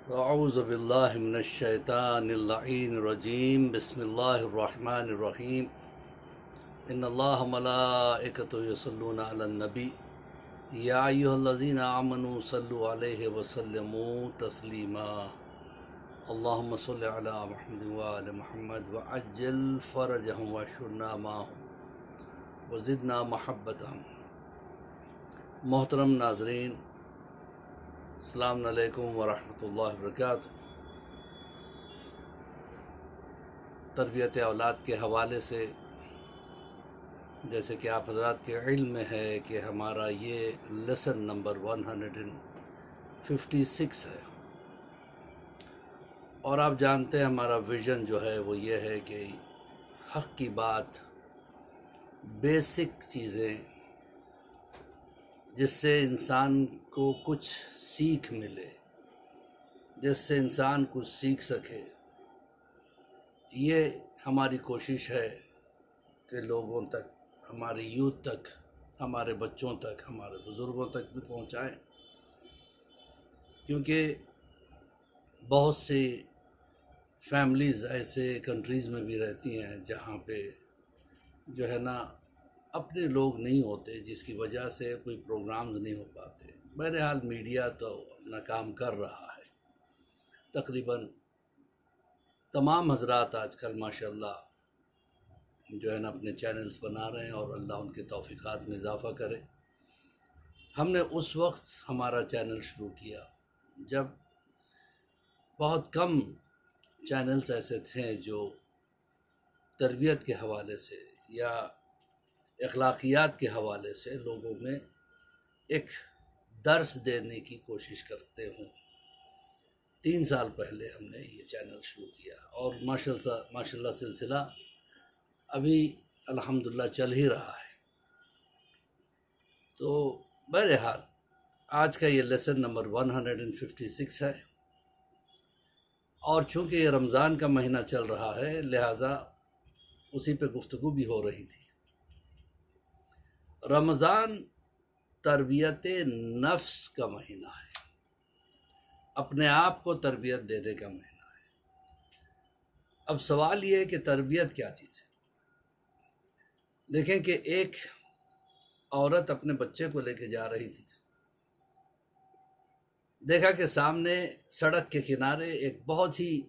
अऊज़ु बिल्लाहि मिनश शैतानिर रजीम बिस्मिल्लाहिर्रहमानिर्रहीम इन्नल्लाहा व मलाइकतहु यसल्लूना अलन नबी या अय्युहल्लज़ीना आमनू सल्लु अलैहि व सल्लिमू तस्लीमा अल्लाहुम्मा सल्लि अला मुहम्मद व आलि मुहम्मद व अज्जिल फ़रजहुम वशुरना माहुम व ज़िदना महब्बतहुम। मोहतरम नाज़रीन, अस्सलाम वालेकुम व रहमतुल्लाहि व बरकातुहू। तरबियत औलाद के हवाले से जैसे कि आप हज़रात के इल्म में है कि हमारा ये लेसन नंबर 156 है, और आप जानते हैं हमारा विज़न जो है वो ये है कि हक़ की बात, बेसिक चीज़ें जिससे इंसान को कुछ सीख मिले, जिससे इंसान कुछ सीख सके, ये हमारी कोशिश है कि लोगों तक, हमारे यूथ तक, हमारे बच्चों तक, हमारे बुज़ुर्गों तक भी पहुँचाएँ। क्योंकि बहुत सी फैमिलीज़ ऐसे कंट्रीज़ में भी रहती हैं जहाँ पे जो है ना अपने लोग नहीं होते, जिसकी वजह से कोई प्रोग्राम्स नहीं हो पाते। बहरहाल मीडिया तो अपना काम कर रहा है। तकरीबन तमाम हज़रात आजकल माशाल्लाह जो है ना अपने चैनल्स बना रहे हैं, और अल्लाह उनके तौफ़ीक़ात में इजाफ़ा करे। हमने उस वक्त हमारा चैनल शुरू किया जब बहुत कम चैनल्स ऐसे थे जो तरबियत के हवाले से या अखलाकियात के हवाले से लोगों में एक दर्स देने की कोशिश करते हों। 3 साल पहले हमने ये चैनल शुरू किया, और माशाल्लाह सिलसिला अभी अल्हम्दुलिल्लाह चल ही रहा है। तो बहरहाल आज का ये लेसन नंबर 156 है, और चूँकि ये रमज़ान का महीना चल रहा है लिहाजा उसी पे गुफ्तगू भी हो रही थी। रमज़ान तरबियत नफ्स का महीना है, अपने आप को तरबियत देने का महीना है। अब सवाल ये है कि तरबियत क्या चीज़ है। देखें कि एक औरत अपने बच्चे को लेके जा रही थी, देखा कि सामने सड़क के किनारे एक बहुत ही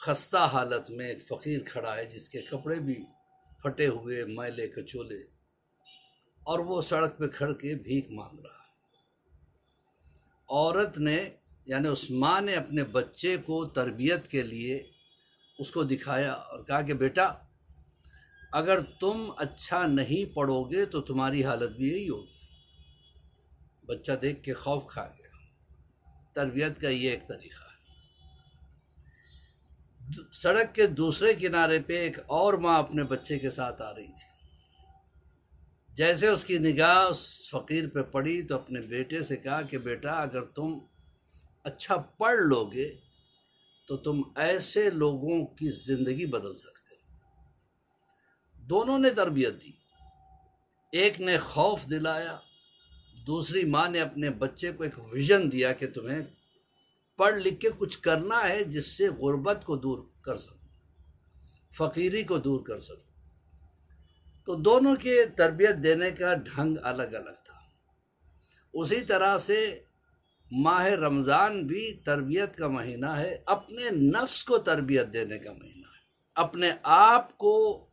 खस्ता हालत में एक फ़कीर खड़ा है, जिसके कपड़े भी फटे हुए, मैले कचोले, और वो सड़क पे खड़ के भीख मांग रहा है। औरत ने यानी उस माँ ने अपने बच्चे को तरबियत के लिए उसको दिखाया और कहा कि बेटा, अगर तुम अच्छा नहीं पढ़ोगे तो तुम्हारी हालत भी यही होगी। बच्चा देख के खौफ खा गया। तरबियत का ये एक तरीक़ा है। सड़क के दूसरे किनारे पे एक और माँ अपने बच्चे के साथ आ रही थी। जैसे उसकी निगाह उस फ़कीर पे पड़ी तो अपने बेटे से कहा कि बेटा, अगर तुम अच्छा पढ़ लोगे तो तुम ऐसे लोगों की ज़िंदगी बदल सकते हो। दोनों ने तरबियत दी, एक ने खौफ दिलाया, दूसरी माँ ने अपने बच्चे को एक विज़न दिया कि तुम्हें पढ़ लिख के कुछ करना है जिससे गुर्बत को दूर कर सको, फ़कीरी को दूर कर सको। तो दोनों के तरबियत देने का ढंग अलग अलग था। उसी तरह से माह रमज़ान भी तरबियत का महीना है, अपने नफ्स को तरबियत देने का महीना है, अपने आप को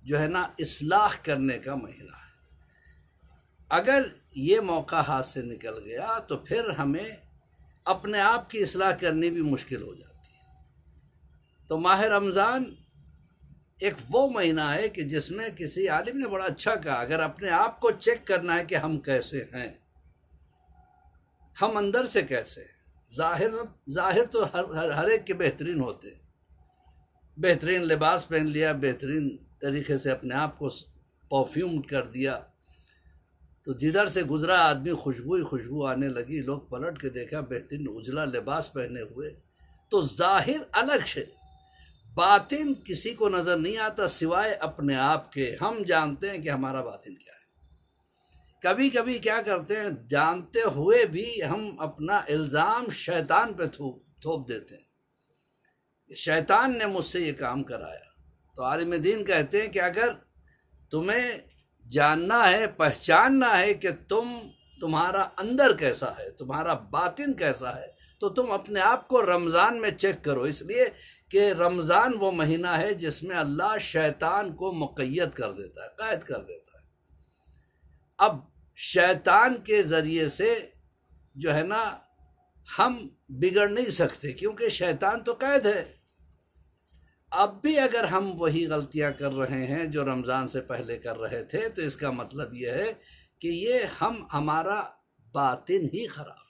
जो है ना इस्लाह करने का महीना है। अगर ये मौका हाथ से निकल गया तो फिर हमें अपने आप की इस्लाह करनी भी मुश्किल हो जाती है। तो माह रमज़ान एक वो महीना है कि जिसमें किसी आलिम ने बड़ा अच्छा कहा, अगर अपने आप को चेक करना है कि हम कैसे हैं, हम अंदर से कैसे हैं। ज़ाहिर तो हर एक के बेहतरीन होते हैं, बेहतरीन लिबास पहन लिया, बेहतरीन तरीके से अपने आप को परफ्यूम कर दिया, तो जिधर से गुजरा आदमी खुशबू ही खुशबू आने लगी। लोग पलट के देखा बेहतरीन उजला लिबास पहने हुए, तो ज़ाहिर अलग है, बातिन किसी को नज़र नहीं आता सिवाय अपने आप के। हम जानते हैं कि हमारा बातिन क्या है। कभी कभी क्या करते हैं, जानते हुए भी हम अपना इल्ज़ाम शैतान पे थोप देते हैं, शैतान ने मुझसे ये काम कराया। तो आलिम दीन कहते हैं कि अगर तुम्हें जानना है, पहचानना है कि तुम्हारा अंदर कैसा है, तुम्हारा बातिन कैसा है, तो तुम अपने आप को रमज़ान में चेक करो। इसलिए कि रमज़ान वो महीना है जिसमें अल्लाह शैतान को मुक़य्यद कर देता है, क़ैद कर देता है। अब शैतान के ज़रिए से जो है ना हम बिगड़ नहीं सकते, क्योंकि शैतान तो कैद है। अब भी अगर हम वही गलतियां कर रहे हैं जो रमज़ान से पहले कर रहे थे, तो इसका मतलब यह है कि ये हमारा बातिन ही ख़राब है।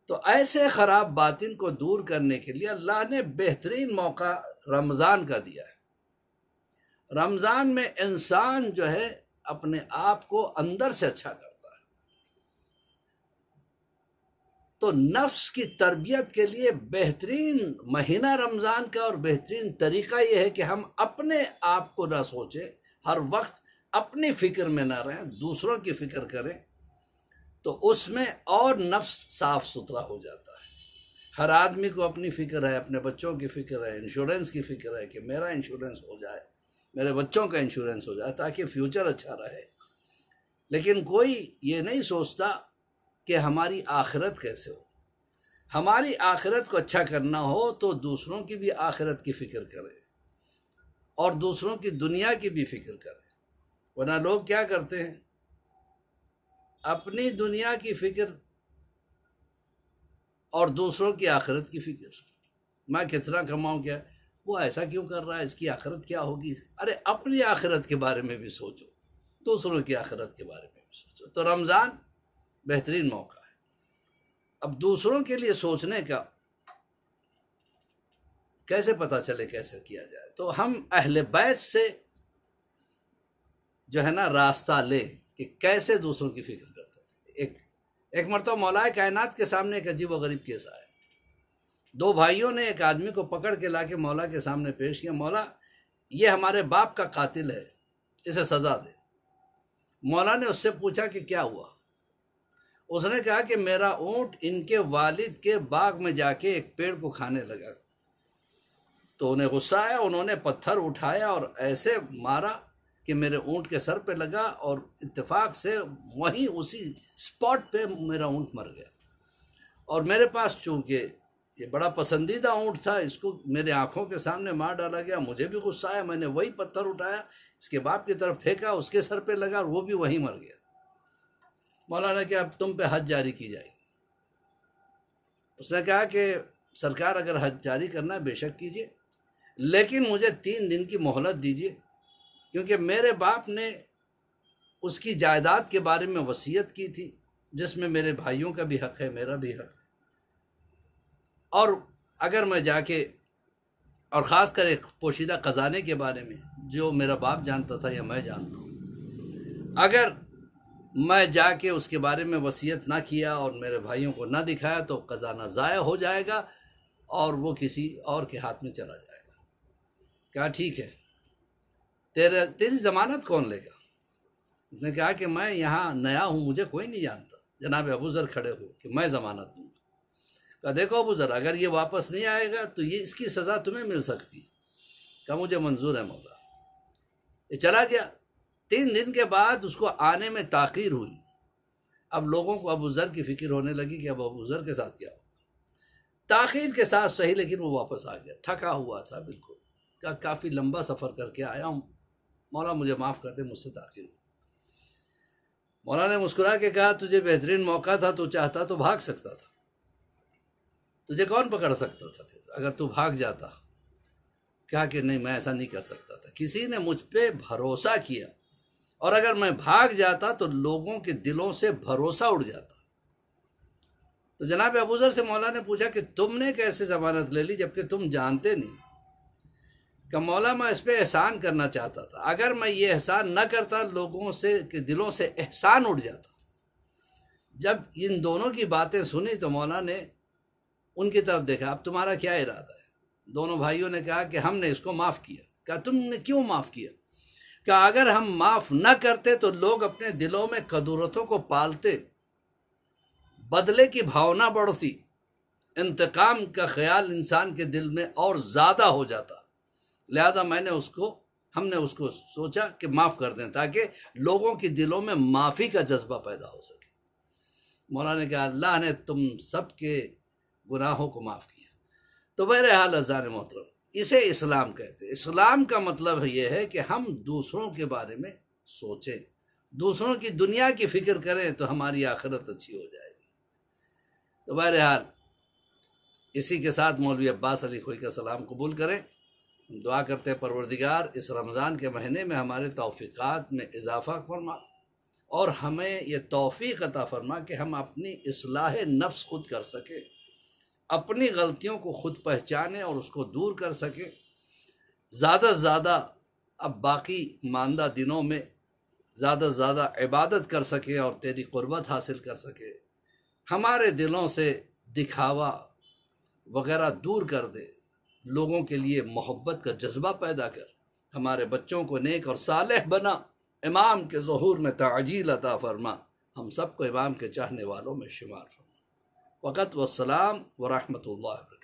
तो ऐसे ख़राब बातिन को दूर करने के लिए अल्लाह ने बेहतरीन मौका रमज़ान का दिया है। रमज़ान में इंसान जो है अपने आप को अंदर से अच्छा करता है। तो नफ्स की तरबियत के लिए बेहतरीन महीना रमज़ान का, और बेहतरीन तरीका यह है कि हम अपने आप को ना सोचें, हर वक्त अपनी फ़िक्र में ना रहें, दूसरों की फ़िक्र करें, तो उसमें और नफ्स साफ़ सुथरा हो जाता है। हर आदमी को अपनी फ़िक्र है, अपने बच्चों की फ़िक्र है, इंश्योरेंस की फ़िक्र है कि मेरा इंश्योरेंस हो जाए, मेरे बच्चों का इंश्योरेंस हो जाए ताकि फ्यूचर अच्छा रहे। लेकिन कोई ये नहीं सोचता कि हमारी आखिरत कैसे हो। हमारी आखिरत को अच्छा करना हो तो दूसरों की भी आखिरत की फ़िक्र करें और दूसरों की दुनिया की भी फ़िक्र करें। वरना लोग क्या करते हैं, अपनी दुनिया की फ़िक्र और दूसरों की आखिरत की फ़िक्र। मैं कितना कमाऊँ, क्या वो ऐसा क्यों कर रहा है, इसकी आखिरत क्या होगी। अरे अपनी आखिरत के बारे में भी सोचो, दूसरों की आखिरत के बारे में भी सोचो। तो रमज़ान बेहतरीन मौका है। अब दूसरों के लिए सोचने का कैसे पता चले, कैसे किया जाए, तो हम अहले बैत से जो है ना रास्ता ले कि कैसे दूसरों की फ़िक्र करते थे। एक मरतबा मौलाए कायनात के सामने एक अजीब व गरीब केस आया। दो भाइयों ने एक आदमी को पकड़ के लाके मौला के सामने पेश किया, मौला ये हमारे बाप का कातिल है, इसे सज़ा दे। मौला ने उससे पूछा कि क्या हुआ। उसने कहा कि मेरा ऊँट इनके वालिद के बाग में जाके एक पेड़ को खाने लगा। तो उन्हें गुस्सा आया, उन्होंने पत्थर उठाया और ऐसे मारा कि मेरे ऊँट के सर पे लगा, और इत्तेफाक से वहीं उसी स्पॉट पे मेरा ऊँट मर गया। और मेरे पास चूँकि ये बड़ा पसंदीदा ऊँट था, इसको मेरे आँखों के सामने मार डाला गया। मुझे भी गुस्सा आया, मैंने वही पत्थर उठाया, इसके बाप की तरफ फेंका, उसके सर पे लगा और वो भी वहीं मर गया। मौलाना कि अब तुम पे हद जारी की जाएगी। उसने कहा कि सरकार अगर हद जारी करना बेशक कीजिए, लेकिन मुझे 3 दिन की मोहलत दीजिए, क्योंकि मेरे बाप ने उसकी जायदाद के बारे में वसीयत की थी जिसमें मेरे भाइयों का भी हक़ है, मेरा भी हक़ है। और अगर मैं जाके, और ख़ास कर एक पोशीदा ख़जाने के बारे में जो मेरा बाप जानता था या मैं जानता हूँ, अगर मैं जाके उसके बारे में वसीयत ना किया और मेरे भाइयों को ना दिखाया तो ख़जाना ज़ाया हो जाएगा और वो किसी और के हाथ में चला जाएगा। क्या ठीक है, तेरी ज़मानत कौन लेगा। उसने कहा कि मैं यहाँ नया हूँ, मुझे कोई नहीं जानता। जनाब अबू ज़र खड़े हुए कि मैं ज़मानत दूँगा। कहा देखो अबू ज़र, अगर ये वापस नहीं आएगा तो ये इसकी सज़ा तुम्हें मिल सकती। कहा मुझे मंजूर है मौला। ये चला गया। 3 दिन के बाद उसको आने में ताख़ीर हुई। अब लोगों को अबू ज़र की फ़िक्र होने लगी कि अब अबू ज़र के साथ क्या होगा। ताख़ीर के साथ सही, लेकिन वो वापस आ गया, थका हुआ था बिल्कुल। कहा काफ़ी लंबा सफ़र करके आया हूँ, मौला मुझे माफ़ कर दे, मुझसे ताख़ीर हुई। मौला ने मुस्कुरा के कहा तुझे बेहतरीन मौका था, तू चाहता तो भाग सकता था, तुझे कौन पकड़ सकता था फिर अगर तू भाग जाता। कहा कि नहीं, मैं ऐसा नहीं कर सकता था, किसी ने मुझ पे भरोसा किया, और अगर मैं भाग जाता तो लोगों के दिलों से भरोसा उड़ जाता। तो जनाब अबू ज़र से मौला ने पूछा कि तुमने कैसे ज़मानत ले ली जबकि तुम जानते नहीं। कि मौला मैं इस पर एहसान करना चाहता था, अगर मैं ये एहसान न करता लोगों से के दिलों से एहसान उड़ जाता। जब इन दोनों की बातें सुनी तो मौला ने उनकी तरफ देखा, अब तुम्हारा क्या इरादा है। दोनों भाइयों ने कहा कि हमने इसको माफ़ किया। कहा तुमने क्यों माफ़ किया। कि अगर हम माफ़ न करते तो लोग अपने दिलों में कदूरतों को पालते, बदले की भावना बढ़ती, इंतकाम का ख्याल इंसान के दिल में और ज़्यादा हो जाता। लिहाजा हमने उसको सोचा कि माफ़ कर दें ताकि लोगों के दिलों में माफ़ी का जज्बा पैदा हो सके। मौलाना ने कहा अल्लाह ने तुम सब के गुनाहों को माफ़ किया। तो बहरहाल अज़ान मोहतरम, इसे इस्लाम कहते हैं। इस्लाम का मतलब ये है कि हम दूसरों के बारे में सोचें, दूसरों की दुनिया की फ़िक्र करें तो हमारी आखिरत अच्छी हो जाएगी। तो बहरहाल इसी के साथ मौलवी अब्बास अली खोई का सलाम कबूल करें। दुआ करते हैं परवरदिगार इस रमज़ान के महीने में हमारे तौफ़ीक़ात में इजाफ़ा फरमा और हमें ये तौफ़ीक़ अता फरमा कि हम अपनी इस्लाह नफ्स खुद कर सकें, अपनी गलतियों को खुद पहचानें और उसको दूर कर सकें। ज़्यादा से ज़्यादा अब बाकी मानदा दिनों में ज़्यादा से ज़्यादा इबादत कर सकें और तेरी क़ुर्बत हासिल कर सकें। हमारे दिलों से दिखावा वगैरह दूर कर दे, लोगों के लिए मोहब्बत का जज्बा पैदा कर, हमारे बच्चों को नेक और सालेह बना, इमाम के ज़ुहूर में ताजील अता फरमा, हम सबको इमाम के चाहने वालों में शुमार फरमा। फ़क़त वस्सलाम व रहमतुल्लाह।